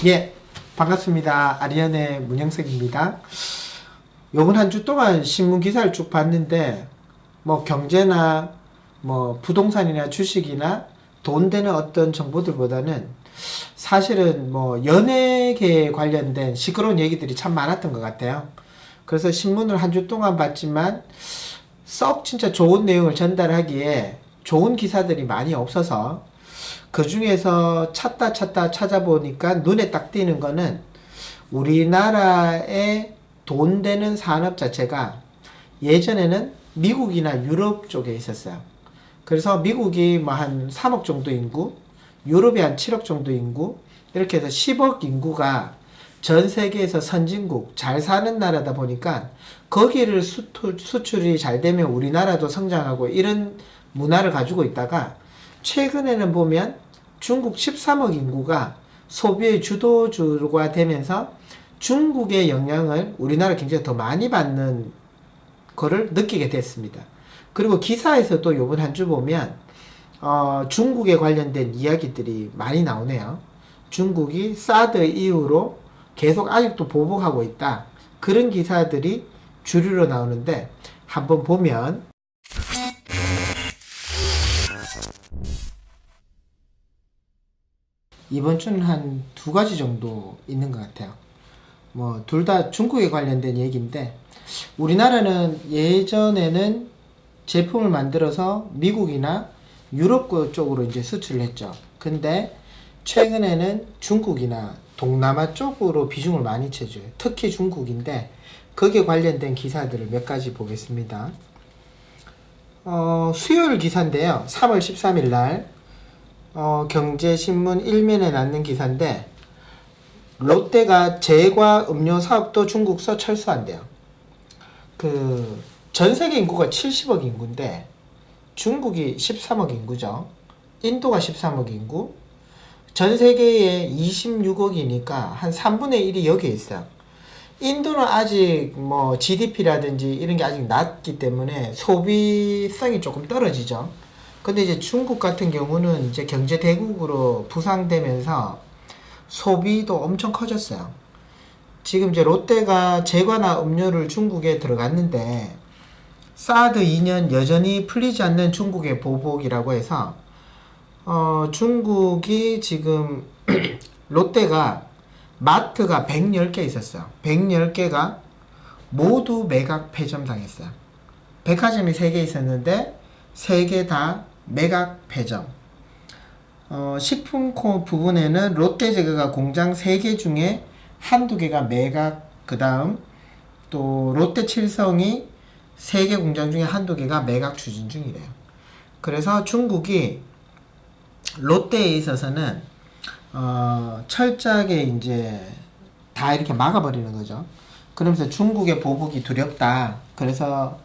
예, 반갑습니다. 아리안의 문영석입니다. 요번 한 주 동안 신문 기사를 쭉 봤는데, 뭐 경제나 뭐 부동산이나 주식이나 돈 되는 어떤 정보들보다는 사실은 뭐 연예계에 관련된 시끄러운 얘기들이 참 많았던 것 같아요. 그래서 신문을 한 주 동안 봤지만 썩 진짜 좋은 내용을 전달하기에 좋은 기사들이 많이 없어서 그 중에서 찾다 찾아보니까 눈에 딱 띄는 거는 우리나라의 돈 되는 산업 자체가 예전에는 미국이나 유럽 쪽에 있었어요. 그래서 미국이 뭐 한 3억 정도 인구, 유럽이 한 7억 정도 인구, 이렇게 해서 10억 인구가 전 세계에서 선진국, 잘 사는 나라다 보니까 거기를 수출이 잘 되면 우리나라도 성장하고 이런 문화를 가지고 있다가 최근에는 보면 중국 13억 인구가 소비의 주도주가 되면서 중국의 영향을 우리나라 경제가 더 많이 받는 거를 느끼게 됐습니다. 그리고 기사에서도 요번 한 주 보면 중국에 관련된 이야기들이 많이 나오네요. 중국이 사드 이후로 계속 아직도 보복하고 있다. 그런 기사들이 주류로 나오는데 한번 보면 이번 주는 한 두 가지 정도 있는 것 같아요. 뭐 둘 다 중국에 관련된 얘기인데 우리나라는 예전에는 제품을 만들어서 미국이나 유럽 쪽으로 이제 수출을 했죠. 근데 최근에는 중국이나 동남아 쪽으로 비중을 많이 쳐줘요. 특히 중국인데 거기에 관련된 기사들을 몇 가지 보겠습니다. 수요일 기사인데요. 3월 13일 날 경제신문 1면에 났는 기사인데 롯데가 제과 음료 사업도 중국서 철수한대요. 전 세계 인구가 70억 인구인데 중국이 13억 인구죠. 인도가 13억 인구. 전 세계에 26억이니까 한 3분의 1이 여기에 있어요. 인도는 아직 뭐 GDP라든지 이런 게 아직 낮기 때문에 소비성이 조금 떨어지죠. 근데 이제 중국 같은 경우는 이제 경제 대국으로 부상되면서 소비도 엄청 커졌어요. 지금 이제 롯데가 제과나 음료를 중국에 들어갔는데 사드 2년 여전히 풀리지 않는 중국의 보복이라고 해서 중국이 지금 롯데가 마트가 110개 있었어요. 110개가 모두 매각 폐점 당했어요. 백화점이 3개 있었는데 3개 다 매각 폐점. 식품코 부분에는 롯데제과가 공장 3개 중에 한두 개가 매각, 그 다음 또 롯데칠성이 3개 공장 중에 한두 개가 매각 추진 중이래요. 그래서 중국이 롯데에 있어서는 철저하게 이제 다 이렇게 막아버리는 거죠. 그러면서 중국의 보복이 두렵다. 그래서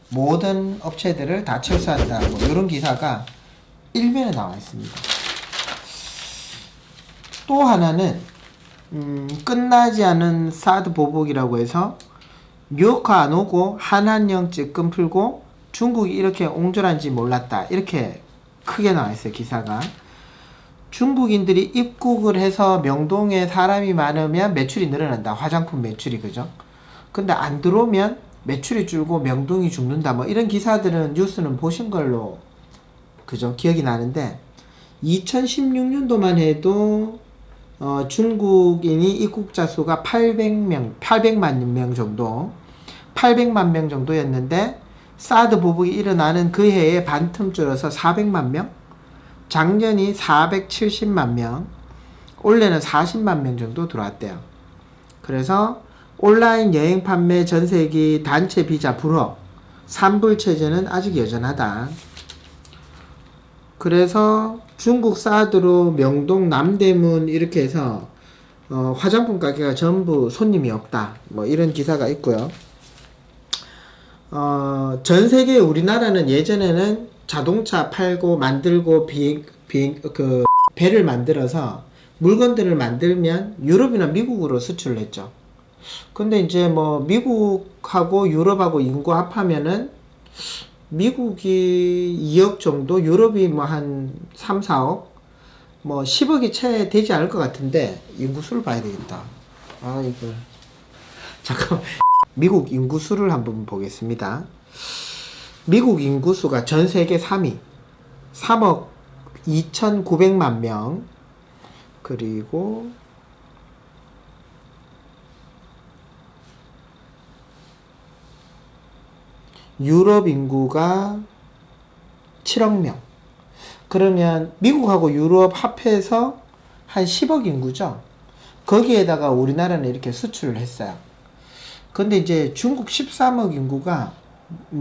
모든 업체들을 다 철수한다. 뭐 이런 기사가 1면에 나와 있습니다. 또 하나는 끝나지 않은 사드 보복이라고 해서 뉴욕화 안 오고 한한령 찔끔 풀고 중국이 이렇게 옹졸한지 몰랐다. 이렇게 크게 나와 있어요. 기사가. 중국인들이 입국을 해서 명동에 사람이 많으면 매출이 늘어난다. 화장품 매출이, 그죠? 근데 안 들어오면 매출이 줄고 명동이 죽는다. 뭐 이런 기사들은 뉴스는 보신 걸로, 그죠? 기억이 나는데 2016년도만 해도 중국인이 입국자 수가 800만 명 정도, 800만 명 정도였는데 사드 보복이 일어나는 그 해에 반틈 줄어서 400만 명, 작년이 470만 명, 올해는 40만 명 정도 들어왔대요. 그래서 온라인 여행 판매 전세기 단체 비자 불허, 산불 체제는 아직 여전하다. 그래서 중국 사드로 명동 남대문 이렇게 해서 화장품 가게가 전부 손님이 없다. 뭐 이런 기사가 있고요. 전 세계 우리나라는 예전에는 자동차 팔고 만들고 배를 만들어서 물건들을 만들면 유럽이나 미국으로 수출을 했죠. 근데 이제 뭐 미국하고 유럽하고 인구 합하면은 미국이 2억 정도, 유럽이 뭐 한 3, 4억, 뭐 10억이 채 되지 않을 것 같은데 인구수를 봐야 되겠다. 아 이거 잠깐 미국 인구수를 한번 보겠습니다. 미국 인구수가 전 세계 3위 3억 2,900만 명. 그리고 유럽 인구가 7억 명. 그러면 미국하고 유럽 합해서 한 10억 인구죠. 거기에다가 우리나라는 이렇게 수출을 했어요. 근데 이제 중국 13억 인구가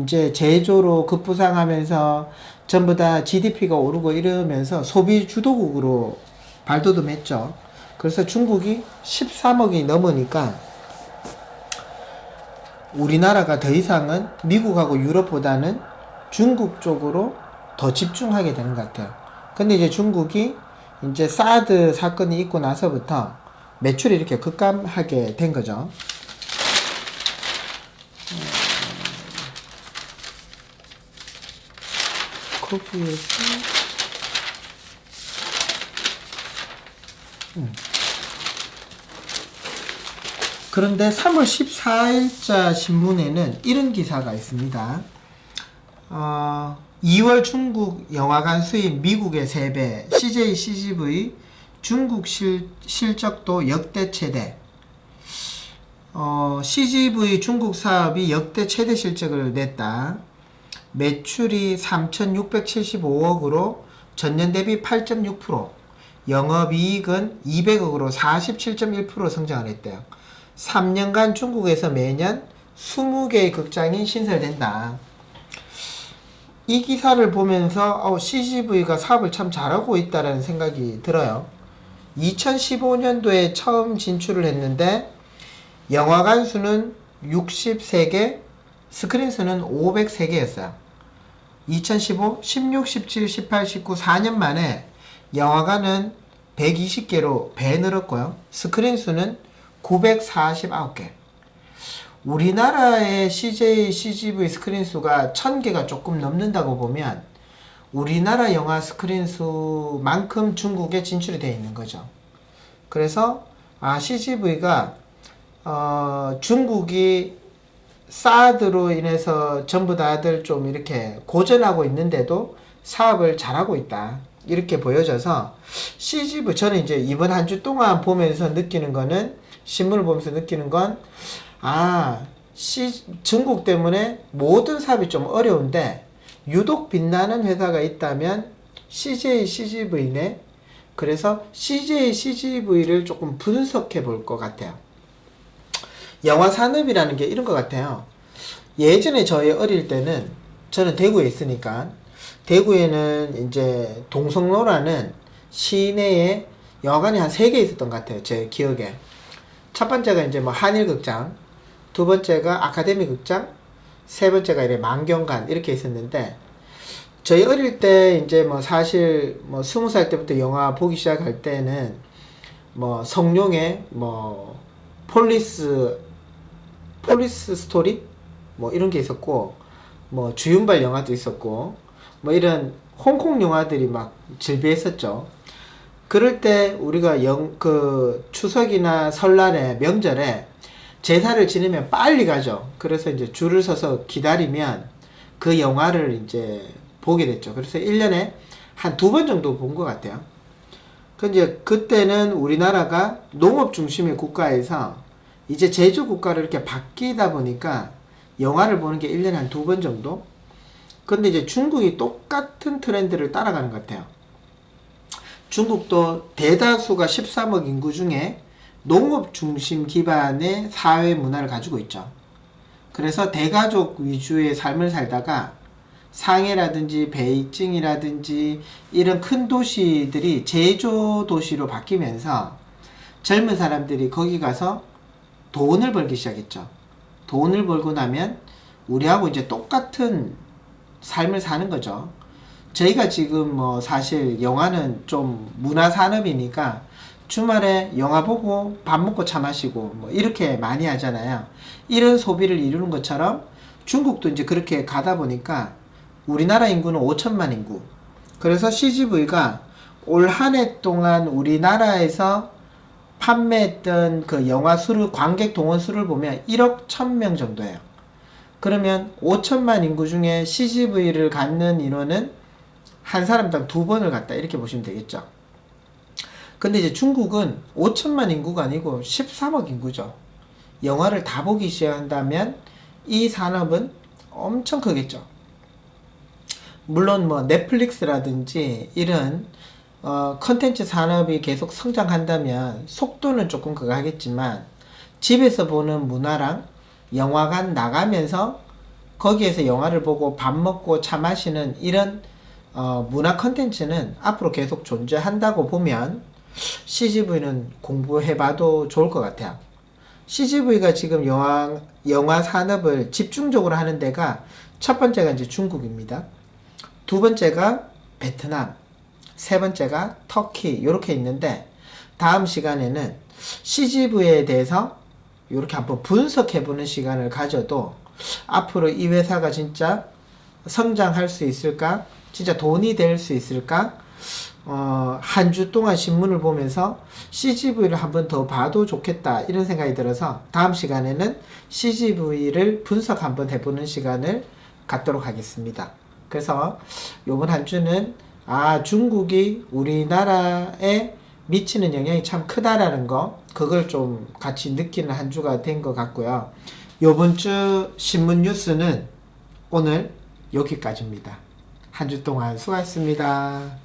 이제 제조로 급부상하면서 전부 다 GDP가 오르고 이러면서 소비 주도국으로 발돋움했죠. 그래서 중국이 13억이 넘으니까 우리나라가 더 이상은 미국하고 유럽보다는 중국 쪽으로 더 집중하게 되는 것 같아요. 근데 이제 중국이 이제 사드 사건이 있고 나서부터 매출이 이렇게 급감하게 된 거죠. 거기에서 그런데 3월 14일자 신문에는 이런 기사가 있습니다. 2월 중국 영화관 수입 미국의 3배, CJ CGV 중국 실적도 역대 최대. CGV 중국 사업이 역대 최대 실적을 냈다. 매출이 3,675억으로 전년 대비 8.6%, 영업이익은 200억으로 47.1% 성장을 했대요. 3년간 중국에서 매년 20개의 극장이 신설된다. 이 기사를 보면서 CGV가 사업을 참 잘하고 있다는 생각이 들어요. 2015년도에 처음 진출을 했는데 영화관 수는 63개, 스크린 수는 503개였어요. 2015, 16, 17, 18, 19, 4년 만에 영화관은 120개로 배 늘었고요. 스크린 수는 949개. 우리나라의 CJ, CGV 스크린 수가 1000개가 조금 넘는다고 보면 우리나라 영화 스크린 수만큼 중국에 진출이 되어 있는 거죠. 그래서 CGV가 중국이 사드로 인해서 전부 다들 좀 이렇게 고전하고 있는데도 사업을 잘하고 있다. 이렇게 보여져서 CGV, 저는 이제 이번 한 주 동안 보면서 느끼는 거는, 신문을 보면서 느끼는 건, 중국 때문에 모든 사업이 좀 어려운데 유독 빛나는 회사가 있다면 CJ CGV네. 그래서 CJ CGV를 조금 분석해 볼 것 같아요. 영화 산업이라는 게 이런 것 같아요. 예전에 저희 어릴 때는, 저는 대구에 있으니까, 대구에는 이제 동성로라는 시내에 영화관이 한 3개 있었던 것 같아요. 제 기억에. 첫 번째가 이제 뭐 한일극장, 두 번째가 아카데미 극장, 세 번째가 이래 만경관 이렇게 있었는데, 저희 어릴 때 이제 뭐 사실 뭐 20살 때부터 영화 보기 시작할 때는 뭐 성룡의 뭐 폴리스 스토리 뭐 이런 게 있었고, 뭐 주윤발 영화도 있었고, 뭐 이런 홍콩 영화들이 막 즐비했었죠. 그럴 때 우리가 추석이나 설날에 명절에 제사를 지내면 빨리 가죠. 그래서 이제 줄을 서서 기다리면 그 영화를 이제 보게 됐죠. 그래서 1년에 한 2번 정도 본 것 같아요. 근데 그때는 우리나라가 농업 중심의 국가에서 이제 제조 국가로 이렇게 바뀌다 보니까 영화를 보는 게 1년에 한 2번 정도? 근데 이제 중국이 똑같은 트렌드를 따라가는 것 같아요. 중국도 대다수가 13억 인구 중에 농업 중심 기반의 사회 문화를 가지고 있죠. 그래서 대가족 위주의 삶을 살다가 상해라든지 베이징이라든지 이런 큰 도시들이 제조 도시로 바뀌면서 젊은 사람들이 거기 가서 돈을 벌기 시작했죠. 돈을 벌고 나면 우리하고 이제 똑같은 삶을 사는 거죠. 저희가 지금 뭐 사실 영화는 좀 문화 산업이니까 주말에 영화 보고 밥 먹고 차 마시고 뭐 이렇게 많이 하잖아요. 이런 소비를 이루는 것처럼 중국도 이제 그렇게 가다 보니까 우리나라 인구는 5천만 인구. 그래서 CGV가 올 한 해 동안 우리나라에서 판매했던 그 영화 수를, 관객 동원 수를 보면 1억 1000명 정도예요. 그러면 5천만 인구 중에 CGV를 갖는 인원은 한 사람당 2번을 갔다, 이렇게 보시면 되겠죠. 근데 이제 중국은 5천만 인구가 아니고 13억 인구죠. 영화를 다 보기 시작한다면 이 산업은 엄청 크겠죠. 물론 뭐 넷플릭스라든지 이런 컨텐츠 산업이 계속 성장한다면 속도는 조금 그거 하겠지만, 집에서 보는 문화랑 영화관 나가면서 거기에서 영화를 보고 밥 먹고 차 마시는 이런 문화 컨텐츠는 앞으로 계속 존재한다고 보면 CGV는 공부해봐도 좋을 것 같아요. CGV가 지금 영화 산업을 집중적으로 하는 데가, 첫 번째가 이제 중국입니다. 두 번째가 베트남, 세 번째가 터키, 이렇게 있는데, 다음 시간에는 CGV에 대해서 이렇게 한번 분석해보는 시간을 가져도 앞으로 이 회사가 진짜 성장할 수 있을까? 진짜 돈이 될 수 있을까? 한 주 동안 신문을 보면서 CGV를 한번 더 봐도 좋겠다, 이런 생각이 들어서 다음 시간에는 CGV를 분석 한번 해보는 시간을 갖도록 하겠습니다. 그래서 요번 한 주는 중국이 우리나라에 미치는 영향이 참 크다라는 거, 그걸 좀 같이 느끼는 한 주가 된 것 같고요. 요번 주 신문 뉴스는 오늘 여기까지입니다. 한 주 동안 수고하셨습니다.